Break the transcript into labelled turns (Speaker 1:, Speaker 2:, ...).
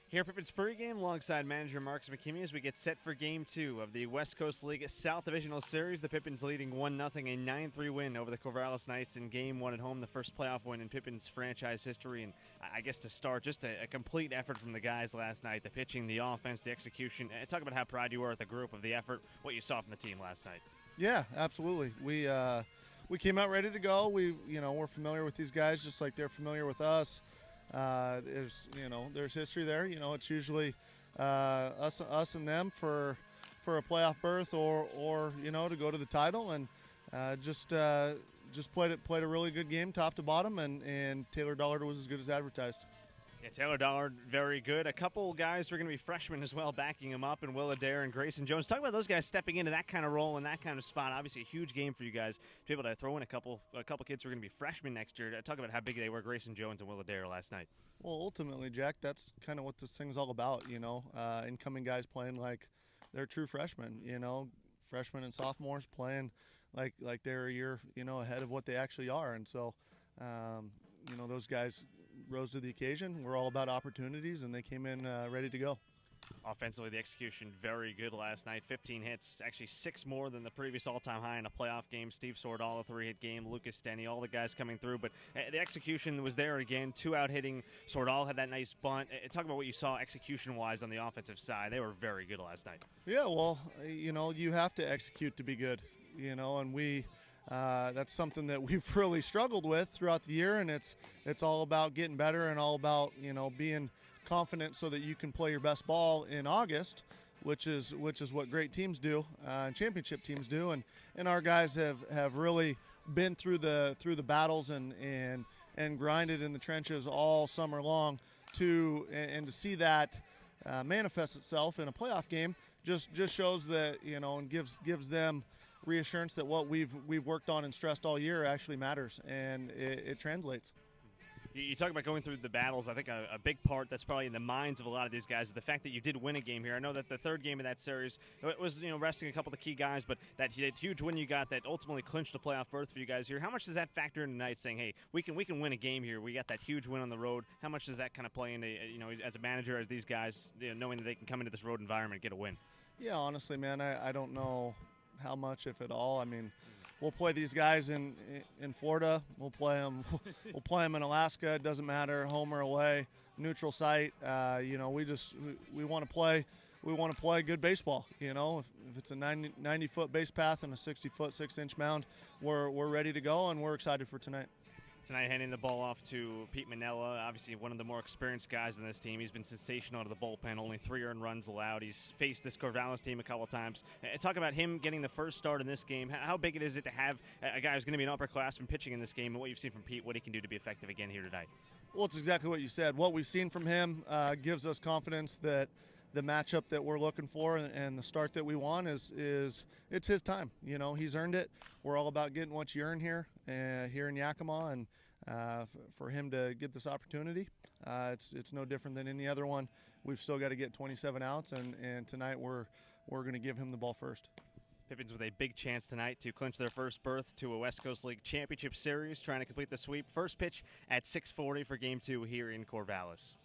Speaker 1: Here at Pippins PreGame alongside manager Marcus McKimmy as we get set for Game 2 of the West Coast League South Divisional Series. The Pippins leading 1-0, a 9-3 win over the Corvallis Knights in Game 1 at home, the first playoff win in Pippins franchise history. And I guess to start, just a complete effort from the guys last night, the pitching, the offense, the execution. Talk about how proud you were at the group of the effort, what you saw from the team last night.
Speaker 2: Yeah, absolutely. We came out ready to go. We're familiar with these guys just like they're familiar with us. There's history there. It's usually us and them for a playoff berth or to go to the title, and just played a really good game top to bottom, and Taylor Dollard was as good as advertised.
Speaker 1: Yeah, Taylor Dollard, very good. A couple guys are going to be freshmen as well, backing him up, and Will Adair and Grayson Jones. Talk about those guys stepping into that kind of role and that kind of spot. Obviously, a huge game for you guys to be able to throw in a couple kids who are going to be freshmen next year. Talk about how big they were, Grayson Jones and Will Adair last night.
Speaker 2: Well, ultimately, Jack, that's kind of what this thing's all about. Incoming guys playing like they're true freshmen. Freshmen and sophomores playing like they're a year ahead of what they actually are, and so those guys rose to the occasion. We're all about opportunities, and they came in ready to go.
Speaker 1: Offensively, the execution very good last night. 15 hits, actually 6 more than the previous all-time high in a playoff game. Steve Sordall, a 3-hit game. Lucas Stenny, all the guys coming through. But the execution was there again. 2-out hitting. Sordall had that nice bunt. Talk about what you saw execution-wise on the offensive side. They were very good last night.
Speaker 2: Yeah, well, you have to execute to be good. And we that's something that we've really struggled with throughout the year, and it's all about getting better and all about being confident so that you can play your best ball in August, which is what great teams do and championship teams do, and our guys have really been through the battles and grinded in the trenches all summer long to see that manifest itself in a playoff game just shows that and gives them reassurance that what we've worked on and stressed all year actually matters, and it translates.
Speaker 1: You talk about going through the battles. I think a big part that's probably in the minds of a lot of these guys is the fact that you did win a game here. I know that the third game of that series was resting a couple of the key guys, but that huge win you got that ultimately clinched the playoff berth for you guys here. How much does that factor in tonight, saying, hey, we can win a game here? We got that huge win on the road. How much does that kind of play into as a manager, as these guys knowing that they can come into this road environment and get a win?
Speaker 2: Yeah, honestly, man, I don't know how much, if at all. I mean, we'll play these guys in Florida. We'll play them in Alaska. It doesn't matter, home or away, neutral site. We want to play. We want to play good baseball. If it's a 90-foot base path and a 60-foot 6-inch mound, we're ready to go, and we're excited for tonight.
Speaker 1: Tonight, handing the ball off to Pete Manella, obviously one of the more experienced guys in this team. He's been sensational out of the bullpen, only 3 earned runs allowed. He's faced this Corvallis team a couple of times. Talk about him getting the first start in this game. How big is it to have a guy who's going to be an upperclassman pitching in this game, and what you've seen from Pete, what he can do to be effective again here tonight?
Speaker 2: Well, it's exactly what you said. What we've seen from him gives us confidence that the matchup that we're looking for and the start that we want is it's his time. He's earned it. We're all about getting what you earn here in Yakima, and for him to get this opportunity, it's no different than any other one. We've still got to get 27 outs, and tonight we're going to give him the ball first.
Speaker 1: Pippins with a big chance tonight to clinch their first berth to a West Coast League Championship Series, trying to complete the sweep. First pitch at 6:40 for Game 2 here in Corvallis.